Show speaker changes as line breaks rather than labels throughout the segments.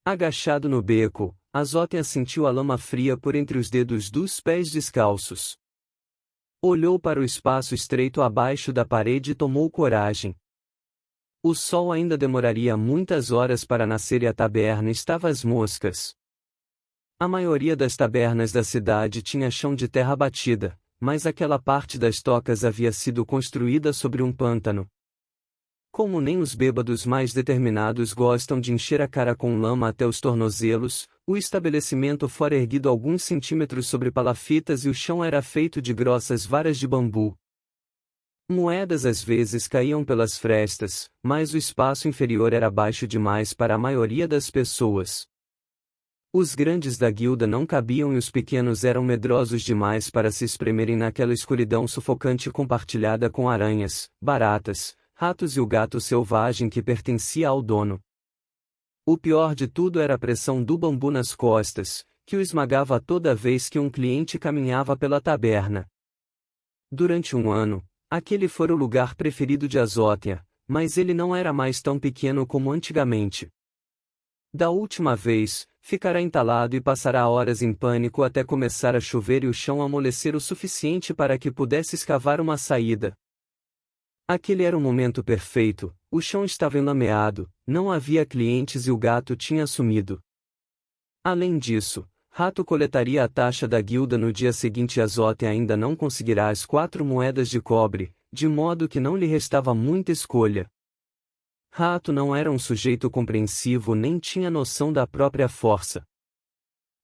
Agachado no beco, Azótea sentiu a lama fria por entre os dedos dos pés descalços. Olhou para o espaço estreito abaixo da parede e tomou coragem. O sol ainda demoraria muitas horas para nascer e a taberna estava às moscas. A maioria das tabernas da cidade tinha chão de terra batida, mas aquela parte das tocas havia sido construída sobre um pântano. Como nem os bêbados mais determinados gostam de encher a cara com lama até os tornozelos, o estabelecimento fora erguido alguns centímetros sobre palafitas e o chão era feito de grossas varas de bambu. Moedas às vezes caíam pelas frestas, mas o espaço inferior era baixo demais para a maioria das pessoas. Os grandes da guilda não cabiam e os pequenos eram medrosos demais para se espremerem naquela escuridão sufocante compartilhada com aranhas, baratas, ratos e o gato selvagem que pertencia ao dono. O pior de tudo era a pressão do bambu nas costas, que o esmagava toda vez que um cliente caminhava pela taberna. Durante um ano, aquele fora o lugar preferido de Azótea, mas ele não era mais tão pequeno como antigamente. Da última vez, ficará entalado e passará horas em pânico até começar a chover e o chão amolecer o suficiente para que pudesse escavar uma saída. Aquele era o momento perfeito, o chão estava enlameado, não havia clientes e o gato tinha sumido. Além disso, Rato coletaria a taxa da guilda no dia seguinte e Azótea ainda não conseguirá as 4 moedas de cobre, de modo que não lhe restava muita escolha. Rato não era um sujeito compreensivo nem tinha noção da própria força.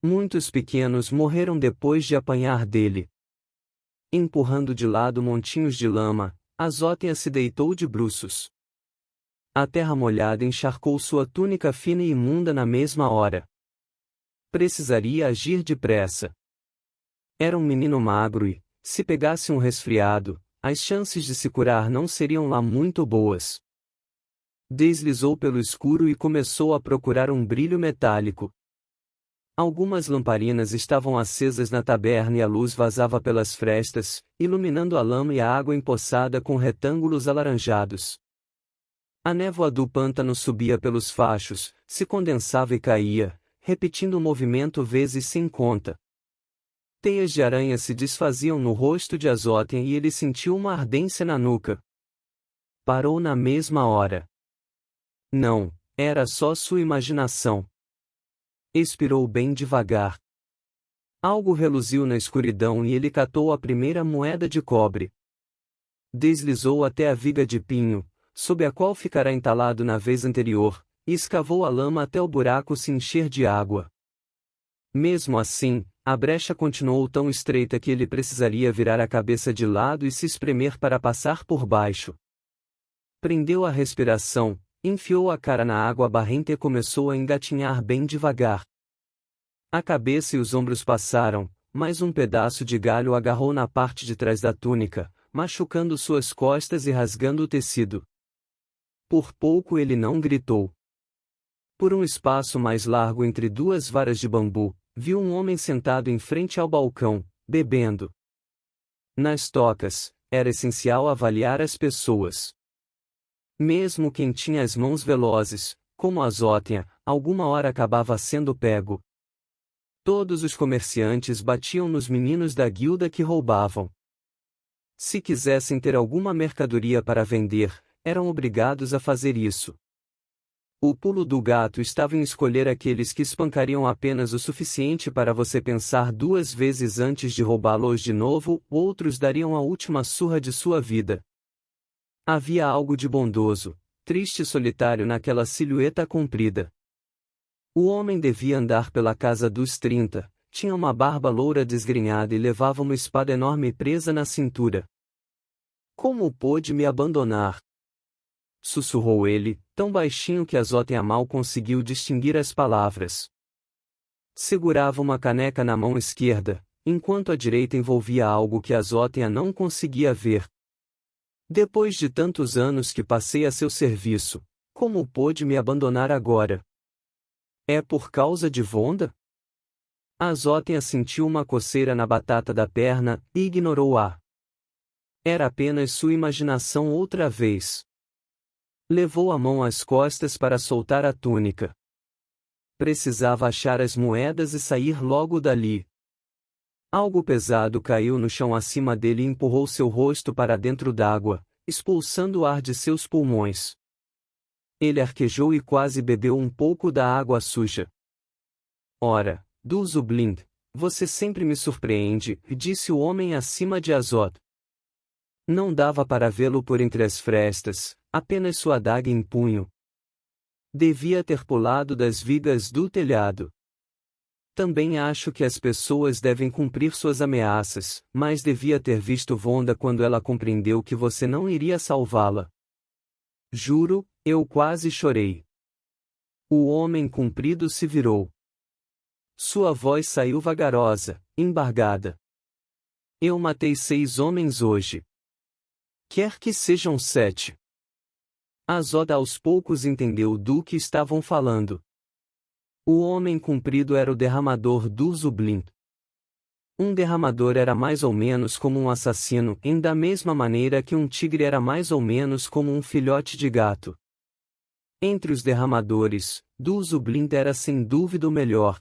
Muitos pequenos morreram depois de apanhar dele. Empurrando de lado montinhos de lama, Azótea se deitou de bruços. A terra molhada encharcou sua túnica fina e imunda na mesma hora. Precisaria agir depressa. Era um menino magro e, se pegasse um resfriado, as chances de se curar não seriam lá muito boas. Deslizou pelo escuro e começou a procurar um brilho metálico. Algumas lamparinas estavam acesas na taberna e a luz vazava pelas frestas, iluminando a lama e a água empoçada com retângulos alaranjados. A névoa do pântano subia pelos fachos, se condensava e caía, repetindo o movimento vezes sem conta. Teias de aranha se desfaziam no rosto de Azótea e ele sentiu uma ardência na nuca. Parou na mesma hora. Não, era só sua imaginação. Expirou bem devagar. Algo reluziu na escuridão e ele catou a primeira moeda de cobre. Deslizou até a viga de pinho, sob a qual ficara entalado na vez anterior, e escavou a lama até o buraco se encher de água. Mesmo assim, a brecha continuou tão estreita que ele precisaria virar a cabeça de lado e se espremer para passar por baixo. Prendeu a respiração, enfiou a cara na água barrenta e começou a engatinhar bem devagar. A cabeça e os ombros passaram, mas um pedaço de galho agarrou na parte de trás da túnica, machucando suas costas e rasgando o tecido. Por pouco ele não gritou. Por um espaço mais largo entre 2 varas de bambu, viu um homem sentado em frente ao balcão, bebendo. Nas tocas, era essencial avaliar as pessoas. Mesmo quem tinha as mãos velozes, como Azótea, alguma hora acabava sendo pego. Todos os comerciantes batiam nos meninos da guilda que roubavam. Se quisessem ter alguma mercadoria para vender, eram obrigados a fazer isso. O pulo do gato estava em escolher aqueles que espancariam apenas o suficiente para você pensar 2 vezes antes de roubá-los de novo, outros dariam a última surra de sua vida. Havia algo de bondoso, triste e solitário naquela silhueta comprida. O homem devia andar pela casa dos 30, tinha uma barba loura desgrenhada e levava uma espada enorme presa na cintura. Como pôde me abandonar? Sussurrou ele, tão baixinho que Azótea mal conseguiu distinguir as palavras. Segurava uma caneca na mão esquerda, enquanto a direita envolvia algo que Azótea não conseguia ver. Depois de tantos anos que passei a seu serviço, como pôde me abandonar agora? É por causa de Vonda? Azótea sentiu uma coceira na batata da perna e ignorou-a. Era apenas sua imaginação outra vez. Levou a mão às costas para soltar a túnica. Precisava achar as moedas e sair logo dali. Algo pesado caiu no chão acima dele e empurrou seu rosto para dentro d'água, expulsando o ar de seus pulmões. Ele arquejou e quase bebeu um pouco da água suja. Ora, Dulzublind, você sempre me surpreende, disse o homem acima de Azod. Não dava para vê-lo por entre as frestas, apenas sua adaga em punho. Devia ter pulado das vigas do telhado. Também acho que as pessoas devem cumprir suas ameaças, mas devia ter visto Vonda quando ela compreendeu que você não iria salvá-la. Juro, eu quase chorei. O homem comprido se virou. Sua voz saiu vagarosa, embargada. Eu matei 6 homens hoje. Quer que sejam 7. Azod aos poucos entendeu do que estavam falando. O homem comprido era o derramador Dulzublind. Um derramador era mais ou menos como um assassino, em da mesma maneira que um tigre era mais ou menos como um filhote de gato. Entre os derramadores, Dulzublind era sem dúvida o melhor.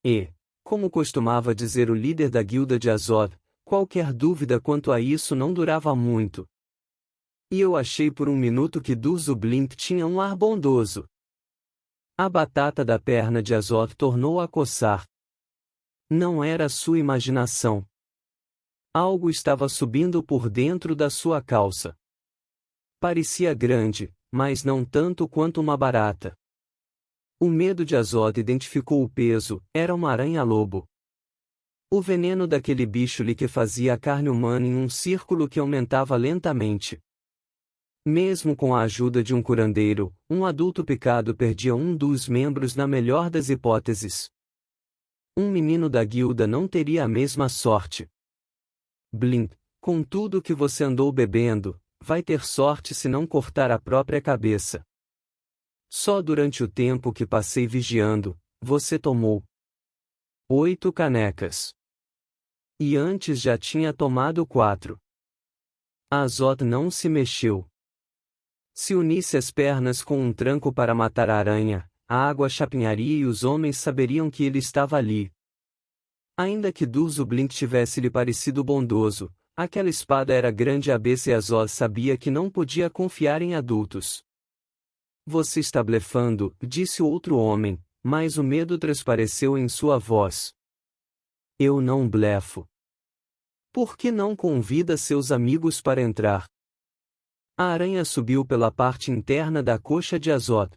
E, como costumava dizer o líder da guilda de Azod, qualquer dúvida quanto a isso não durava muito. E eu achei por um minuto que Dulzublind tinha um ar bondoso. A batata da perna de Azod tornou a coçar. Não era sua imaginação. Algo estava subindo por dentro da sua calça. Parecia grande, mas não tanto quanto uma barata. O medo de Azod identificou o peso, era uma aranha-lobo. O veneno daquele bicho liquefazia a carne humana em um círculo que aumentava lentamente. Mesmo com a ajuda de um curandeiro, um adulto picado perdia um dos membros na melhor das hipóteses. Um menino da guilda não teria a mesma sorte. Blind, com tudo que você andou bebendo, vai ter sorte se não cortar a própria cabeça. Só durante o tempo que passei vigiando, você tomou 8 canecas. E antes já tinha tomado 4. Azod não se mexeu. Se unisse as pernas com um tranco para matar a aranha, a água chapinharia e os homens saberiam que ele estava ali. Ainda que Dulzublind tivesse lhe parecido bondoso, aquela espada era grande e abessa e Azod sabia que não podia confiar em adultos. Você está blefando, disse o outro homem, mas o medo transpareceu em sua voz. Eu não blefo. Por que não convida seus amigos para entrar? A aranha subiu pela parte interna da coxa de Azod.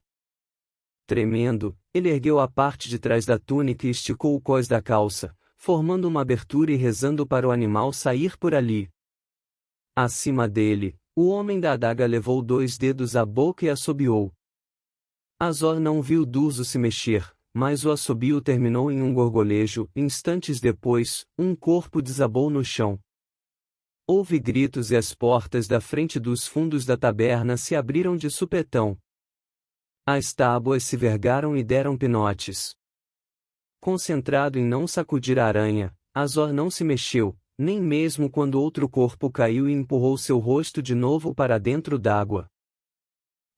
Tremendo, ele ergueu a parte de trás da túnica e esticou o cós da calça, formando uma abertura e rezando para o animal sair por ali. Acima dele, o homem da adaga levou 2 dedos à boca e assobiou. Azod não viu Dulzu se mexer, mas o assobio terminou em um gorgolejo. Instantes depois, um corpo desabou no chão. Houve gritos e as portas da frente dos fundos da taberna se abriram de supetão. As tábuas se vergaram e deram pinotes. Concentrado em não sacudir a aranha, Azod não se mexeu, nem mesmo quando outro corpo caiu e empurrou seu rosto de novo para dentro d'água.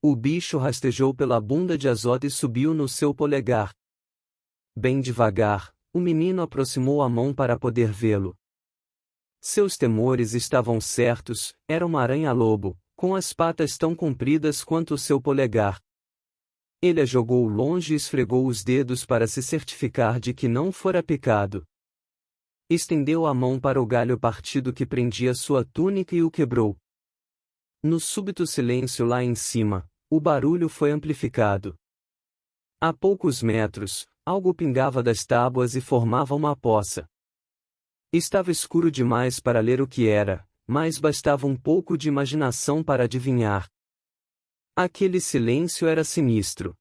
O bicho rastejou pela bunda de Azod e subiu no seu polegar. Bem devagar, o menino aproximou a mão para poder vê-lo. Seus temores estavam certos, era uma aranha-lobo, com as patas tão compridas quanto o seu polegar. Ele a jogou longe e esfregou os dedos para se certificar de que não fora picado. Estendeu a mão para o galho partido que prendia sua túnica e o quebrou. No súbito silêncio lá em cima, o barulho foi amplificado. A poucos metros, algo pingava das tábuas e formava uma poça. Estava escuro demais para ler o que era, mas bastava um pouco de imaginação para adivinhar. Aquele silêncio era sinistro.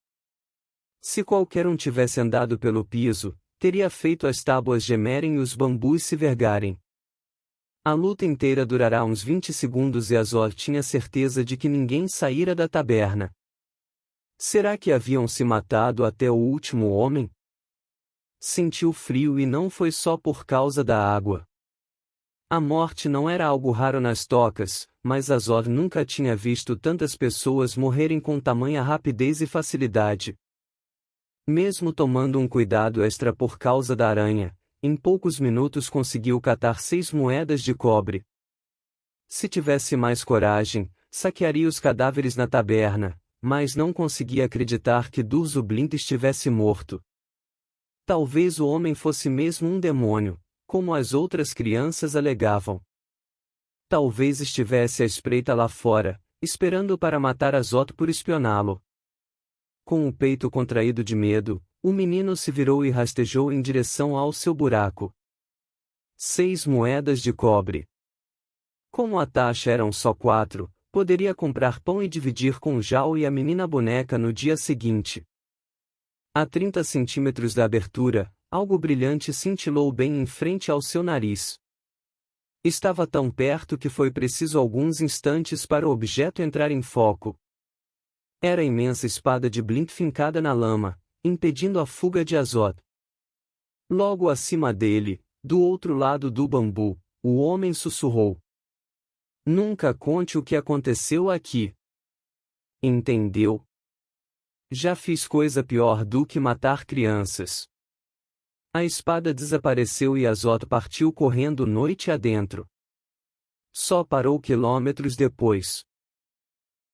Se qualquer um tivesse andado pelo piso, teria feito as tábuas gemerem e os bambus se vergarem. A luta inteira durará uns 20 segundos e Azod tinha certeza de que ninguém saíra da taberna. Será que haviam se matado até o último homem? Sentiu frio e não foi só por causa da água. A morte não era algo raro nas tocas, mas Azod nunca tinha visto tantas pessoas morrerem com tamanha rapidez e facilidade. Mesmo tomando um cuidado extra por causa da aranha, em poucos minutos conseguiu catar 6 moedas de cobre. Se tivesse mais coragem, saquearia os cadáveres na taberna, mas não conseguia acreditar que Durzublind estivesse morto. Talvez o homem fosse mesmo um demônio, como as outras crianças alegavam. Talvez estivesse à espreita lá fora, esperando para matar Azot por espioná-lo. Com o peito contraído de medo, o menino se virou e rastejou em direção ao seu buraco. 6 moedas de cobre. Como a taxa eram só 4, poderia comprar pão e dividir com Jao e a menina boneca no dia seguinte. A 30 centímetros da abertura, algo brilhante cintilou bem em frente ao seu nariz. Estava tão perto que foi preciso alguns instantes para o objeto entrar em foco. Era a imensa espada de Blink fincada na lama, impedindo a fuga de Azot. Logo acima dele, do outro lado do bambu, o homem sussurrou: "Nunca conte o que aconteceu aqui. Entendeu? Já fiz coisa pior do que matar crianças." A espada desapareceu e Azot partiu correndo noite adentro. Só parou quilômetros depois.